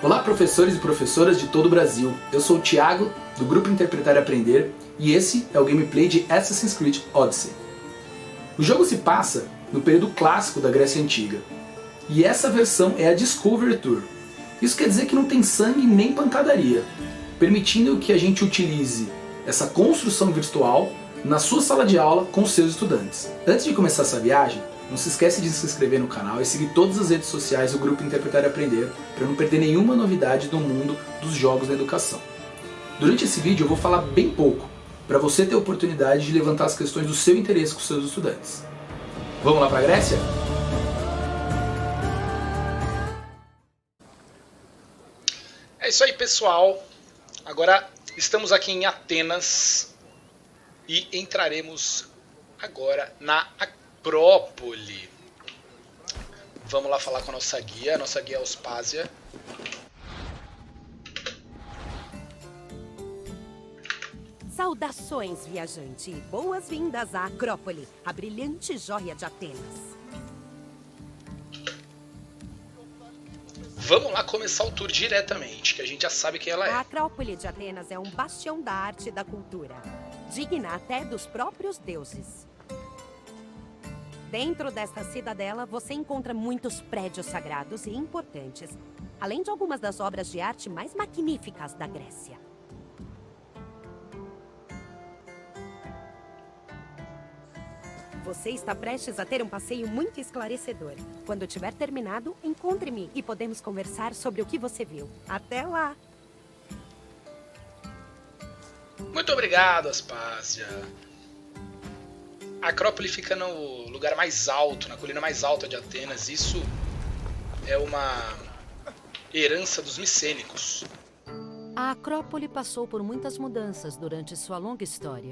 Olá, professores e professoras de todo o Brasil. Eu sou o Thiago, do grupo Interpretar e Aprender, e esse é o gameplay de Assassin's Creed Odyssey. O jogo se passa no período clássico da Grécia Antiga, e essa versão é a Discovery Tour. Isso quer dizer que não tem sangue nem pancadaria, permitindo que a gente utilize essa construção virtual na sua sala de aula com os seus estudantes. Antes de começar essa viagem, não se esquece de se inscrever no canal e seguir todas as redes sociais do Grupo Interpretar e Aprender para não perder nenhuma novidade do mundo dos jogos na educação. Durante esse vídeo eu vou falar bem pouco, para você ter a oportunidade de levantar as questões do seu interesse com seus estudantes. Vamos lá para a Grécia? É isso aí, pessoal. Agora estamos aqui em Atenas e entraremos agora na Acrópole. Vamos lá falar com a nossa guia é Ospásia. Saudações, viajante, e boas-vindas à Acrópole, a brilhante joia de Atenas. Vamos lá começar o tour diretamente, que a gente já sabe quem ela A é. Acrópole de Atenas é um bastião da arte e da cultura, digna até dos próprios deuses. Dentro desta cidadela, você encontra muitos prédios sagrados e importantes, além de algumas das obras de arte mais magníficas da Grécia. Você está prestes a ter um passeio muito esclarecedor. Quando tiver terminado, encontre-me e podemos conversar sobre o que você viu. Até lá! Muito obrigado, Aspásia. A Acrópole fica no lugar mais alto, na colina mais alta de Atenas. Isso é uma herança dos micênicos. A Acrópole passou por muitas mudanças durante sua longa história.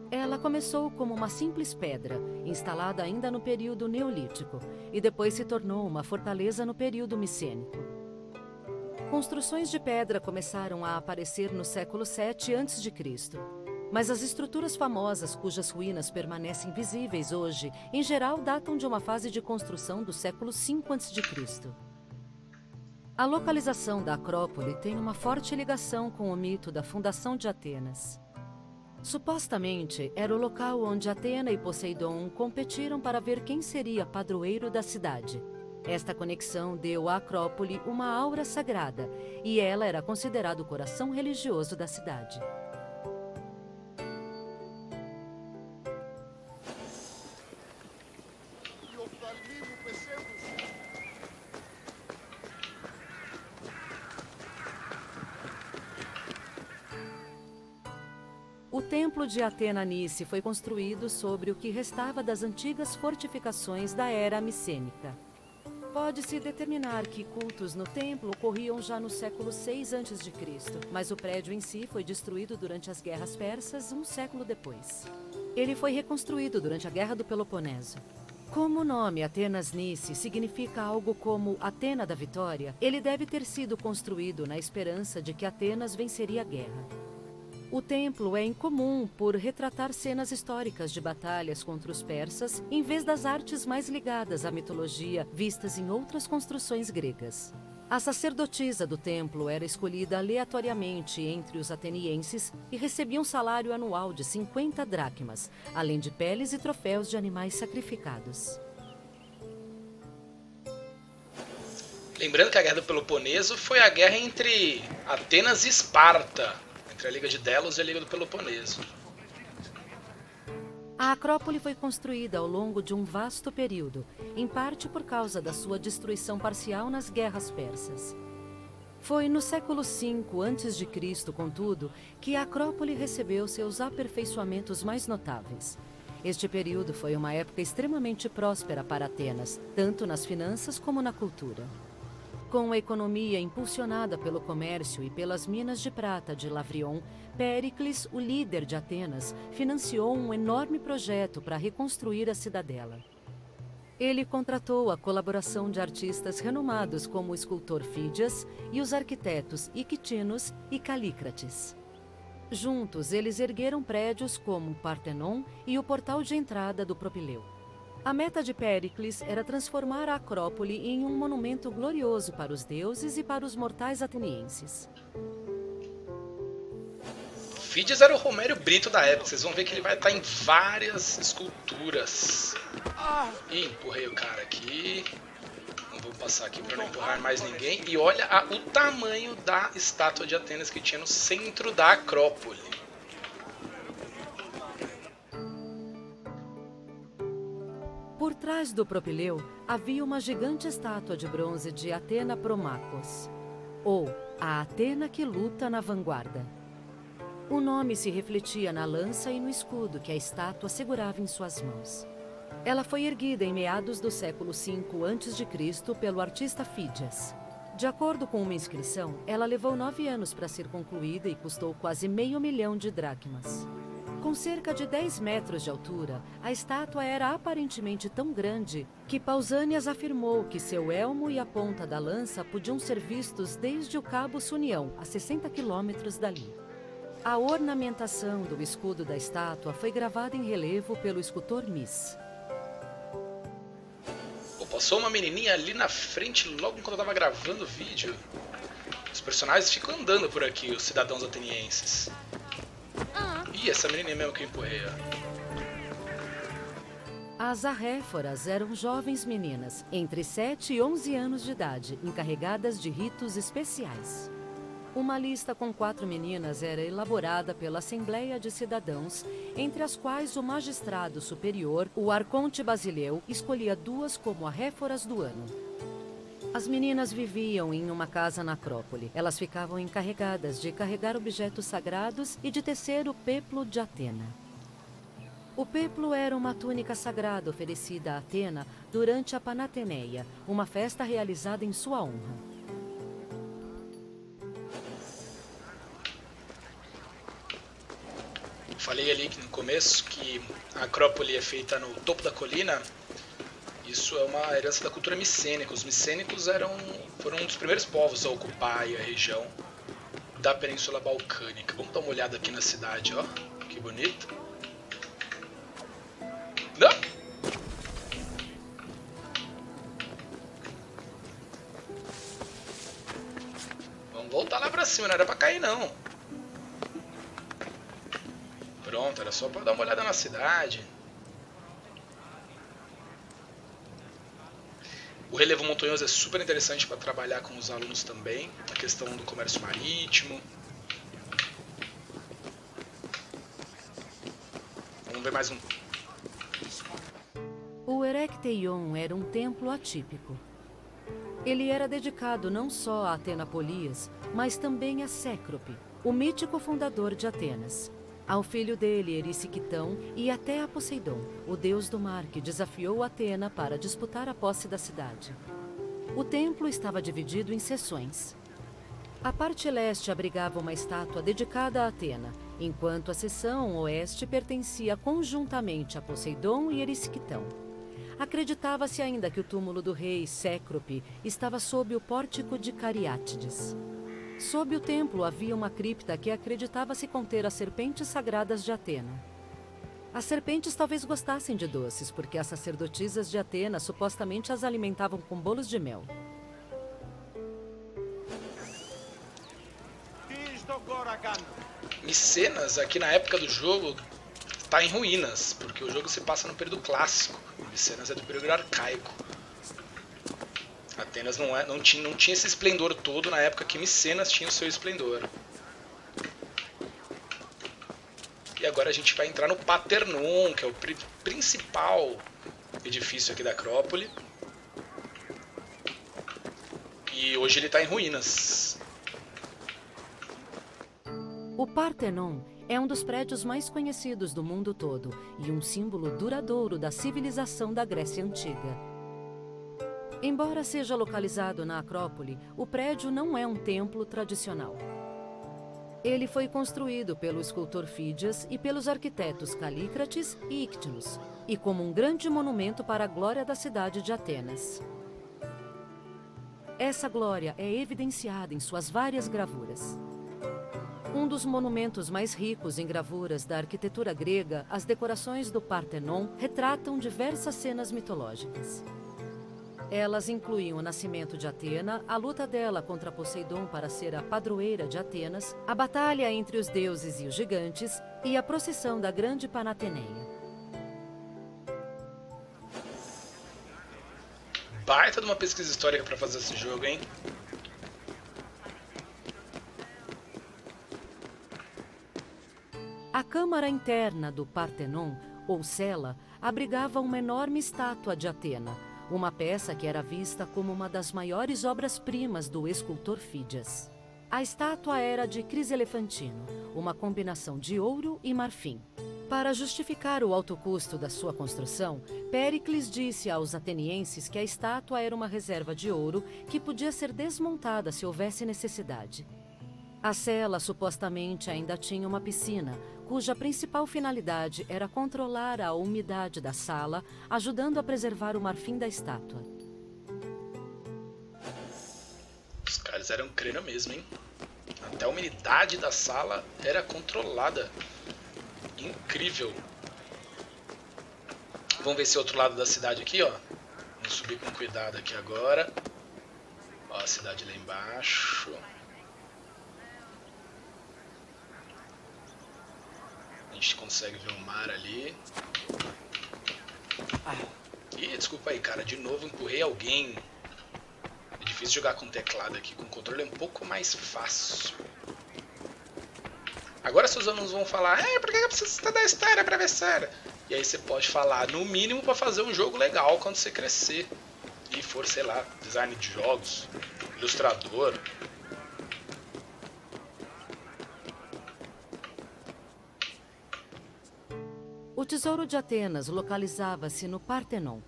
Ela começou como uma simples pedra, instalada ainda no período neolítico, e depois se tornou uma fortaleza no período micênico. Construções de pedra começaram a aparecer no século VII a.C., mas as estruturas famosas cujas ruínas permanecem visíveis hoje, em geral datam de uma fase de construção do século V a.C. A localização da Acrópole tem uma forte ligação com o mito da fundação de Atenas. Supostamente, era o local onde Atena e Poseidon competiram para ver quem seria padroeiro da cidade. Esta conexão deu à Acrópole uma aura sagrada, e ela era considerada o coração religioso da cidade. O templo de Atena-Nice foi construído sobre o que restava das antigas fortificações da era micênica. Pode-se determinar que cultos no templo ocorriam já no século VI a.C., mas o prédio em si foi destruído durante as guerras persas um século depois. Ele foi reconstruído durante a Guerra do Peloponeso. Como o nome Atenas-Nice significa algo como Atena da Vitória, ele deve ter sido construído na esperança de que Atenas venceria a guerra. O templo é incomum por retratar cenas históricas de batalhas contra os persas, em vez das artes mais ligadas à mitologia vistas em outras construções gregas. A sacerdotisa do templo era escolhida aleatoriamente entre os atenienses e recebia um salário anual de 50 dracmas, além de peles e troféus de animais sacrificados. Lembrando que a Guerra do Peloponeso foi a guerra entre Atenas e Esparta, entre a Liga de Delos e a Liga do Peloponeso. A Acrópole foi construída ao longo de um vasto período, em parte por causa da sua destruição parcial nas guerras persas. Foi no século V a.C., contudo, que a Acrópole recebeu seus aperfeiçoamentos mais notáveis. Este período foi uma época extremamente próspera para Atenas, tanto nas finanças como na cultura. Com a economia impulsionada pelo comércio e pelas minas de prata de Lavrion, Péricles, o líder de Atenas, financiou um enorme projeto para reconstruir a cidadela. Ele contratou a colaboração de artistas renomados como o escultor Fídias e os arquitetos Iquitinos e Calícrates. Juntos, eles ergueram prédios como o Partenon e o portal de entrada do Propileu. A meta de Péricles era transformar a Acrópole em um monumento glorioso para os deuses e para os mortais atenienses. Fidias era o Romero Brito da época, vocês vão ver que ele vai estar em várias esculturas. Ih, empurrei o cara aqui. Não vou passar aqui para não empurrar mais ninguém. E olha o tamanho da estátua de Atenas que tinha no centro da Acrópole. Por trás do propileu havia uma gigante estátua de bronze de Atena Promachos, ou a Atena que luta na vanguarda. O nome se refletia na lança e no escudo que a estátua segurava em suas mãos. Ela foi erguida em meados do século V a.C. pelo artista Fidias. De acordo com uma inscrição, ela levou 9 anos para ser concluída e custou quase $500 mil de dracmas. Com cerca de 10 metros de altura, a estátua era aparentemente tão grande que Pausanias afirmou que seu elmo e a ponta da lança podiam ser vistos desde o Cabo Sunião, a 60 quilômetros dali. A ornamentação do escudo da estátua foi gravada em relevo pelo escultor Mies. Passou uma menininha ali na frente logo quando eu tava gravando o vídeo. Os personagens ficam andando por aqui, os cidadãos atenienses. Ih, essa menininha mesmo que eu empurrei, ó. As arréforas eram jovens meninas, entre 7 e 11 anos de idade, encarregadas de ritos especiais. Uma lista com 4 meninas era elaborada pela Assembleia de Cidadãos, entre as quais o magistrado superior, o Arconte Basileu, escolhia 2 como arréforas do ano. As meninas viviam em uma casa na Acrópole. Elas ficavam encarregadas de carregar objetos sagrados e de tecer o peplo de Atena. O peplo era uma túnica sagrada oferecida a Atena durante a Panateneia, uma festa realizada em sua honra. Falei ali no começo que a Acrópole é feita no topo da colina. Isso é uma herança da cultura micênica. Os micênicos foram um dos primeiros povos a ocupar a região da Península Balcânica. Vamos dar uma olhada aqui na cidade, ó. Que bonito. Não! Vamos voltar lá pra cima, não era pra cair não. Pronto, era só pra dar uma olhada na cidade. O relevo montanhoso é super interessante para trabalhar com os alunos também, a questão do comércio marítimo. Vamos ver mais um. O Erechtheion era um templo atípico. Ele era dedicado não só a Atena Polias, mas também a Cécrope, o mítico fundador de Atenas, ao filho dele, Erisiquitão, e até a Poseidon, o deus do mar que desafiou Atena para disputar a posse da cidade. O templo estava dividido em seções. A parte leste abrigava uma estátua dedicada a Atena, enquanto a seção oeste pertencia conjuntamente a Poseidon e Erisiquitão. Acreditava-se ainda que o túmulo do rei Cécrope estava sob o pórtico de Cariátides. Sob o templo havia uma cripta que acreditava-se conter as serpentes sagradas de Atena. As serpentes talvez gostassem de doces, porque as sacerdotisas de Atena supostamente as alimentavam com bolos de mel. Micenas, aqui na época do jogo, está em ruínas, porque o jogo se passa no período clássico. Micenas é do período arcaico. Atenas não tinha esse esplendor todo na época que Micenas tinha o seu esplendor. E agora a gente vai entrar no Paternon, que é o principal edifício aqui da Acrópole. E hoje ele está em ruínas. O Partenon é um dos prédios mais conhecidos do mundo todo e um símbolo duradouro da civilização da Grécia Antiga. Embora seja localizado na Acrópole, o prédio não é um templo tradicional. Ele foi construído pelo escultor Fidias e pelos arquitetos Calícrates e Ictinos, e como um grande monumento para a glória da cidade de Atenas. Essa glória é evidenciada em suas várias gravuras. Um dos monumentos mais ricos em gravuras da arquitetura grega, as decorações do Partenon retratam diversas cenas mitológicas. Elas incluem o nascimento de Atena, a luta dela contra Poseidon para ser a padroeira de Atenas, a batalha entre os deuses e os gigantes e a procissão da Grande Panateneia. Baita de uma pesquisa histórica para fazer esse jogo, hein? A câmara interna do Partenon, ou cela, abrigava uma enorme estátua de Atena, uma peça que era vista como uma das maiores obras-primas do escultor Fídias. A estátua era de criselefantino, uma combinação de ouro e marfim. Para justificar o alto custo da sua construção, Péricles disse aos atenienses que a estátua era uma reserva de ouro que podia ser desmontada se houvesse necessidade. A cela supostamente ainda tinha uma piscina, cuja principal finalidade era controlar a umidade da sala, ajudando a preservar o marfim da estátua. Os caras eram crânio mesmo, hein? Até a umidade da sala era controlada. Incrível. Vamos ver esse outro lado da cidade aqui, ó. Vamos subir com cuidado aqui agora. Ó, a cidade lá embaixo. A gente consegue ver o mar ali. Ih, desculpa aí, cara. De novo empurrei alguém. É difícil jogar com teclado aqui. Com controle é um pouco mais fácil. Agora seus alunos vão falar, por que eu preciso estudar história pra ver sério? E aí você pode falar, no mínimo, pra fazer um jogo legal quando você crescer. E for, sei lá, design de jogos, ilustrador. O tesouro de Atenas localizava-se no Partenon,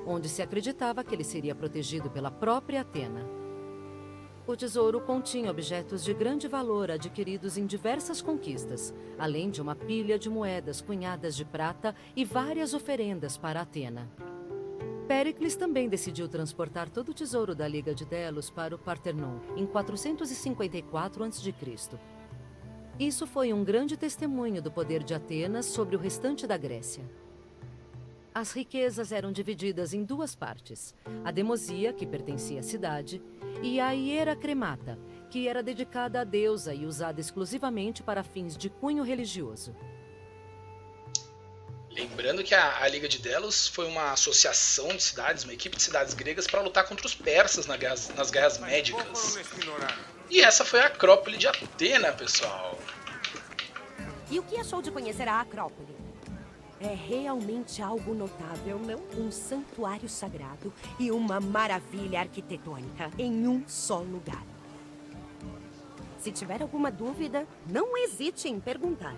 onde se acreditava que ele seria protegido pela própria Atena. O tesouro continha objetos de grande valor adquiridos em diversas conquistas, além de uma pilha de moedas cunhadas de prata e várias oferendas para Atena. Péricles também decidiu transportar todo o tesouro da Liga de Delos para o Partenon em 454 a.C. Isso foi um grande testemunho do poder de Atenas sobre o restante da Grécia. As riquezas eram divididas em duas partes, a demosia, que pertencia à cidade, e a hiera cremata, que era dedicada à deusa e usada exclusivamente para fins de cunho religioso. Lembrando que a Liga de Delos foi uma associação de cidades, uma equipe de cidades gregas para lutar contra os persas nas guerras médicas. E essa foi a Acrópole de Atena, pessoal. E o que achou de conhecer a Acrópole? É realmente algo notável, não? Um santuário sagrado e uma maravilha arquitetônica em um só lugar. Se tiver alguma dúvida, não hesite em perguntar.